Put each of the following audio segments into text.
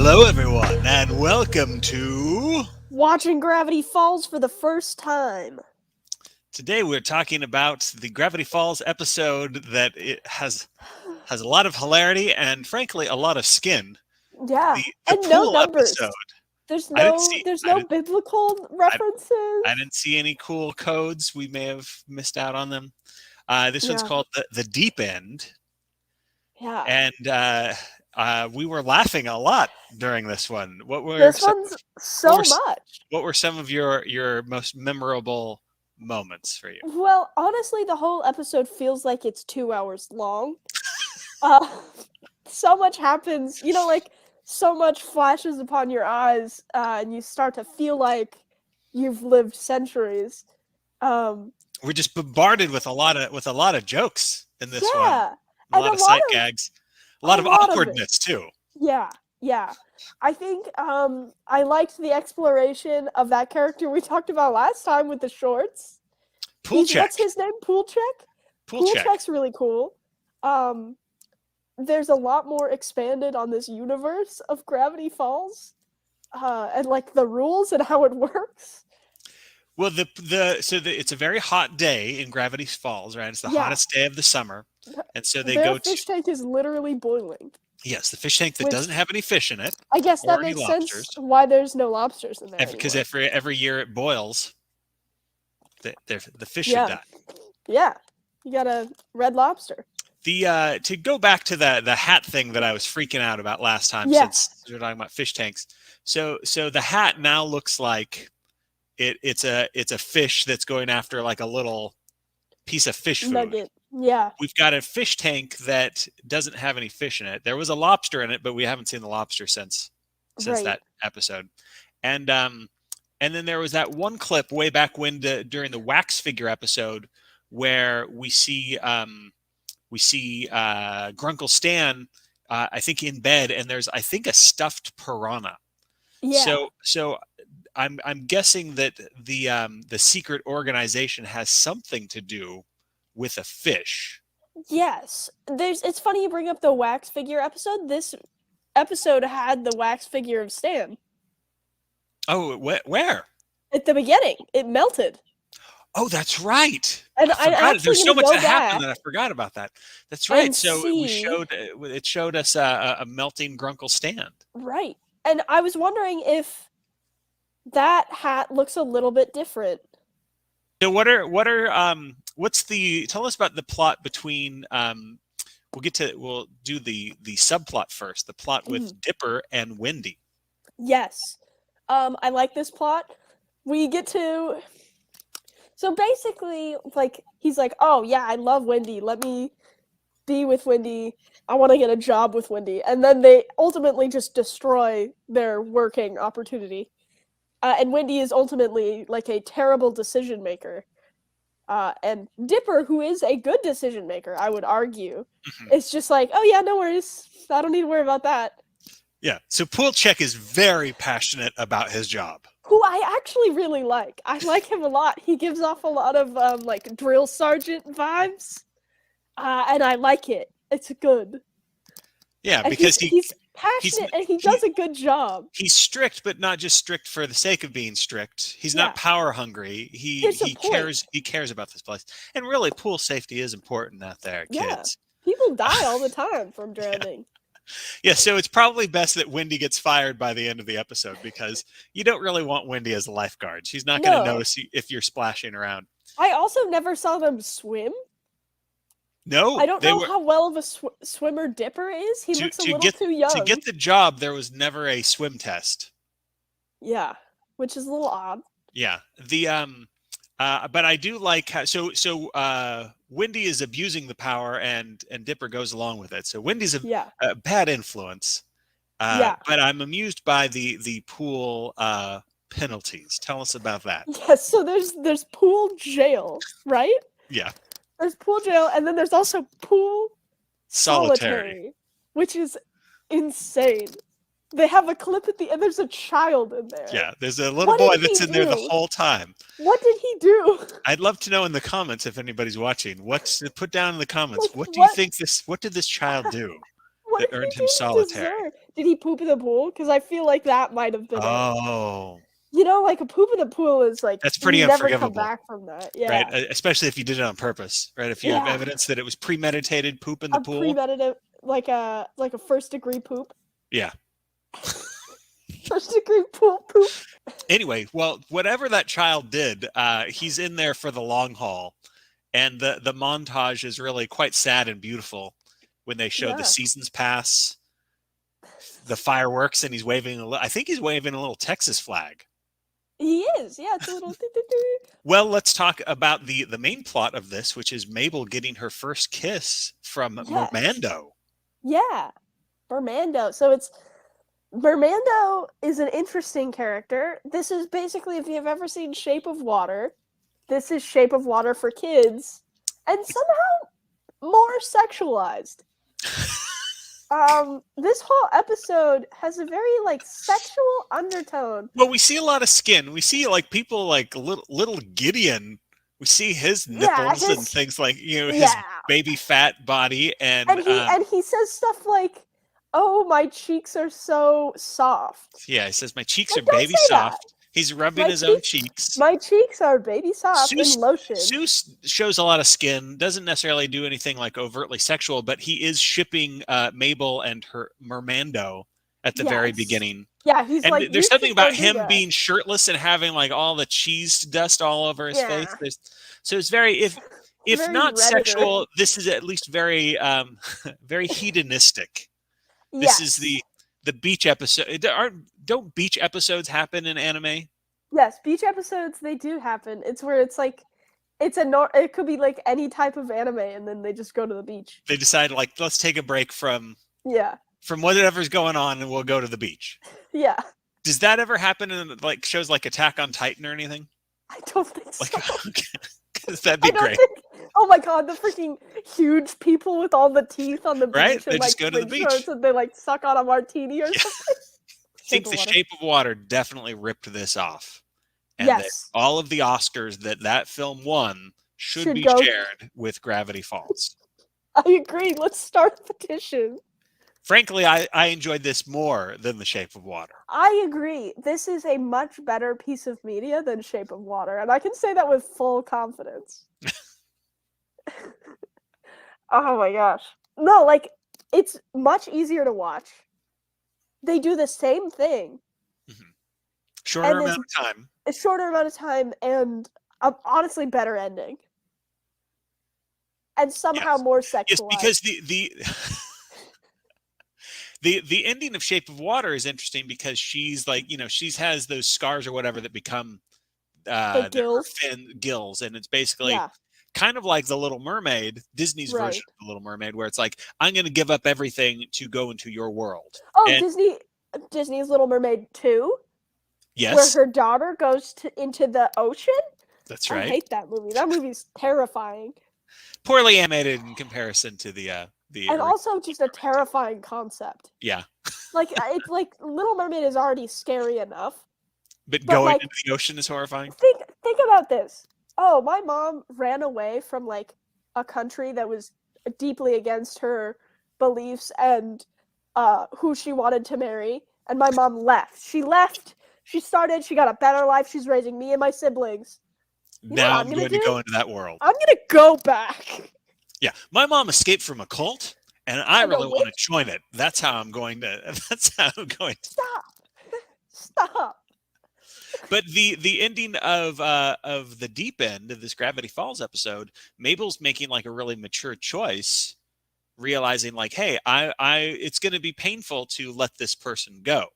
Hello, everyone, and welcome to. Watching Gravity Falls for the first time. Today, we're talking about the Gravity Falls episode that it has a lot of hilarity and, frankly, a lot of skin. Yeah, The and no pool numbers. episode. There's I didn't no see. there's I no didn't. biblical I, references. I didn't see any cool codes. We may have missed out on them. This one's Yeah. called the Deep End, Yeah. and we were laughing a lot during this one. This one's so much. What were some of your most memorable moments for you? Well, honestly, the whole episode feels like it's 2 hours long. Uh, so much happens, like so much flashes upon your eyes, and you start to feel like you've lived centuries. We're just bombarded with a lot of jokes in this one. Yeah, A lot of sight gags, a lot of awkwardness too. Yeah. I think I liked the exploration of that character we talked about last time with the shorts. Poolcheck. What's his name? Poolcheck? Poolcheck's really cool. There's a lot more expanded on this universe of Gravity Falls, and like the rules and how it works. Well, it's a very hot day in Gravity Falls, right? It's the hottest day of the summer, and so Their fish tank is literally boiling. Yes, the fish tank that doesn't have any fish in it. I guess that makes sense why there's no lobsters in there. Because every year it boils, the fish should die. Yeah, you got a red lobster. To go back to the hat thing that I was freaking out about last time, since we're talking about fish tanks. So the hat now looks like it's a fish that's going after like a little piece of fish food. Nugget. Yeah. We've got a fish tank that doesn't have any fish in it. There was a lobster in it, but we haven't seen the lobster since that episode. And then there was that one clip way back when during the wax figure episode where we see Grunkle Stan, I think in bed, and there's I think a stuffed piranha. Yeah. So I'm guessing that the secret organization has something to do with a fish. Yes. It's funny you bring up the wax figure episode. This episode had the wax figure of Stan. Oh, where? At the beginning. It melted. Oh, that's right. And there's so much that happened that I forgot about that. That's right. So it showed us a melting Grunkle Stan. Right. And I was wondering if that hat looks a little bit different. So tell us about the plot between we'll do the subplot first, the plot with Dipper and Wendy. Yes. I like this plot. We get to So basically, like, he's like, oh yeah, I love Wendy. Let me be with Wendy. I want to get a job with Wendy. And then they ultimately just destroy their working opportunity. And Wendy is ultimately like a terrible decision maker. And Dipper, who is a good decision maker, I would argue, is just like, oh yeah, no worries. I don't need to worry about that. Yeah, so Poolcheck is very passionate about his job. Who I actually really like. I like him a lot. He gives off a lot of like drill sergeant vibes. And I like it. It's good. Yeah, and because he's passionate and he does a good job. He's strict, but not just strict for the sake of being strict. He's not power hungry. He cares about this place. And really, pool safety is important out there, kids. People die all the time from drowning. Yeah, so it's probably best that Wendy gets fired by the end of the episode because you don't really want Wendy as a lifeguard. She's not going to notice if you're splashing around. I also never saw them swim. No, I don't know how well of a swimmer Dipper is. He looks a little too young. To get the job, there was never a swim test. Yeah, which is a little odd. Yeah, but I do like how Wendy is abusing the power and Dipper goes along with it. So Wendy's a bad influence. But I'm amused by the pool penalties. Tell us about that. Yes, so there's pool jail, right? Yeah. There's pool jail, and then there's also pool solitary, which is insane. They have a clip at the end. There's a child in there. Yeah, there's a little boy that's in there the whole time. What did he do? I'd love to know in the comments if anybody's watching. Put down in the comments. What do you think what did this child do that earned him solitary? did he poop in the pool? Because I feel like that might have been it. Oh. You know, like a poop in the pool is like That's pretty you never come unforgivable. back from that. Yeah. Right? Especially if you did it on purpose, right? If you have evidence that it was premeditated poop in the pool. Premeditated, like a first degree poop. Yeah. First degree poop. Anyway, well, whatever that child did, he's in there for the long haul. And the montage is really quite sad and beautiful when they show the seasons pass, the fireworks, and he's waving I think he's waving a little Texas flag. He is, yeah. It's a little. Well, let's talk about the main plot of this, which is Mabel getting her first kiss from Mermando. Yeah, Mermando. So Mermando is an interesting character. This is basically, if you've ever seen Shape of Water, this is Shape of Water for kids, and somehow more sexualized. This whole episode has a very like sexual undertone. Well, we see a lot of skin. We see like people like little Gideon. We see his nipples and things like his baby fat body, and he says stuff like, "Oh, my cheeks are so soft." Yeah, he says my cheeks are baby soft. That. He's rubbing his own cheeks. My cheeks are baby soft in lotion. Seuss shows a lot of skin, doesn't necessarily do anything like overtly sexual, but he is shipping Mabel and her Mermando at the very beginning. Yeah, he's and like, there's something about him being shirtless and having like all the cheese dust all over his face. So it's very, if very not sexual, this is at least very very hedonistic. This is the beach episode. Don't beach episodes happen in anime? Yes, beach episodes, they do happen. It's where it's like, it could be like any type of anime, and then they just go to the beach. They decide like, let's take a break from from whatever's going on, and we'll go to the beach. Yeah. Does that ever happen in like shows like Attack on Titan or anything? I don't think so. That'd be great. Oh my god, the freaking huge people with all the teeth on the beach. Right? And, they just go to the beach. And they like suck on a martini or something. I think The Shape of Water definitely ripped this off. And that all of the Oscars that film won should be shared with Gravity Falls. I agree. Let's start a petition. Frankly, I enjoyed this more than The Shape of Water. I agree. This is a much better piece of media than Shape of Water, and I can say that with full confidence. Oh my gosh. No, like, it's much easier to watch. They do the same thing. Mm-hmm. Shorter amount of time. A shorter amount of time, and honestly better ending. And somehow more sexualized. Yes, because the ending of Shape of Water is interesting because she's like, she has those scars or whatever that become gills, and it's basically kind of like The Little Mermaid, Disney's version of The Little Mermaid, where it's like, I'm going to give up everything to go into your world. Oh, Disney's Little Mermaid 2? Yes. Where her daughter goes into the ocean? That's right. I hate that movie. That movie's terrifying. Poorly animated in comparison to the and also just a terrifying concept. Yeah. Like, it's like Little Mermaid is already scary enough. But going into the ocean is horrifying? Think about this. Oh, my mom ran away from like a country that was deeply against her beliefs and who she wanted to marry, and my mom left. She left. She got a better life. She's raising me and my siblings. Now I'm going to go into that world. I'm going to go back. Yeah, my mom escaped from a cult, and I really want to join it. That's how I'm going to. Stop. But the ending of the deep end of this Gravity Falls episode, Mabel's making like a really mature choice, realizing like, hey, it's going to be painful to let this person go,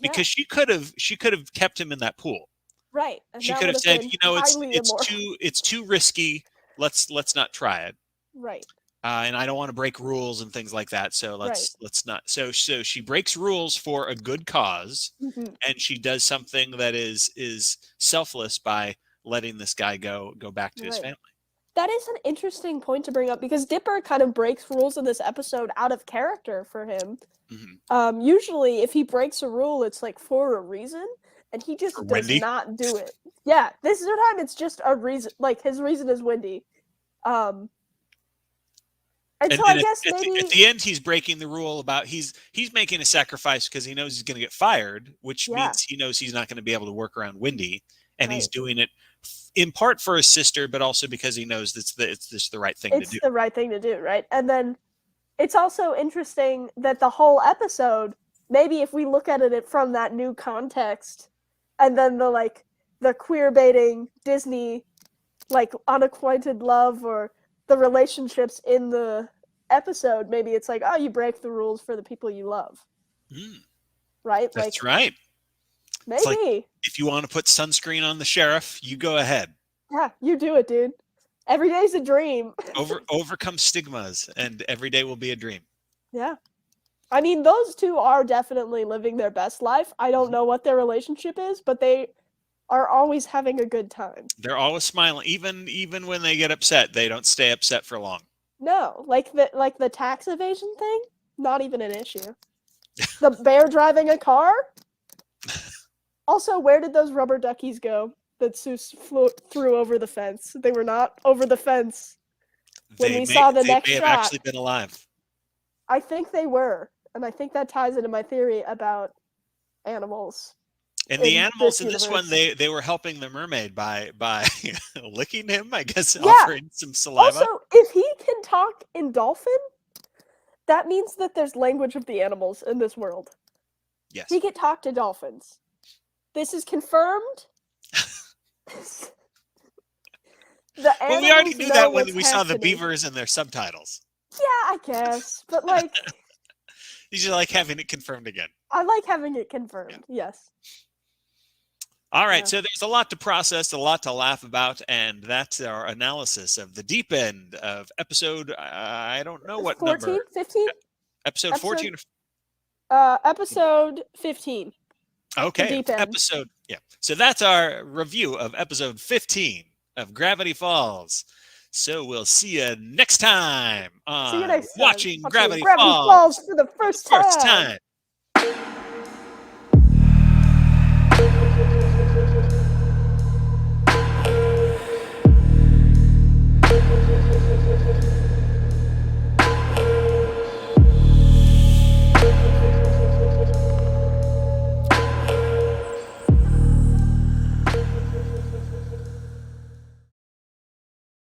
because she could have kept him in that pool. Right. And she could have said, it's too risky. Let's not try it. Right. And I don't want to break rules and things like that. So let's not. So she breaks rules for a good cause, and she does something that is selfless by letting this guy go back to his family. That is an interesting point to bring up, because Dipper kind of breaks rules in this episode out of character for him. Mm-hmm. Usually, if he breaks a rule, it's like for a reason, and he just does not do it. Yeah, this time it's just a reason. Like, his reason is Wendy. And so I guess maybe at the end he's breaking the rule about he's making a sacrifice because he knows he's going to get fired, which means he knows he's not going to be able to work around Wendy, and he's doing it in part for his sister, but also because he knows it's just the right thing to do. It's the right thing to do, right? And then it's also interesting that the whole episode, maybe if we look at it from that new context, and then the queer baiting Disney, unacquainted love, or the relationships in the episode, maybe it's like, oh, you break the rules for the people you love. Right? That's right. Maybe. Like, if you want to put sunscreen on the sheriff, you go ahead. Yeah, you do it, dude. Every day's a dream. Overcome stigmas, and every day will be a dream. Yeah. I mean, those two are definitely living their best life. I don't know what their relationship is, but they are always having a good time. They're always smiling. Even when they get upset, they don't stay upset for long. No, like the tax evasion thing, not even an issue. The bear driving a car? Also, where did those rubber duckies go that Seuss threw over the fence? They were not over the fence when we saw the next shot. They may have actually been alive. I think they were, and I think that ties into my theory about animals. And the animals in this one, they were helping the mermaid by licking him, I guess, offering some saliva. Also, if he can talk in dolphin, that means that there's language of the animals in this world. Yes. He can talk to dolphins. This is confirmed. Well, we already knew that when we saw the beavers and their subtitles. Yeah, I guess. But you just like having it confirmed again. I like having it confirmed, yes. All right, so there's a lot to process, a lot to laugh about, and that's our analysis of the deep end of episode, I don't know what 14, number. 15? Episode 14? Episode 15. Okay, episode, yeah. So that's our review of episode 15 of Gravity Falls. So we'll see you next time on Watching Gravity Falls for the first time.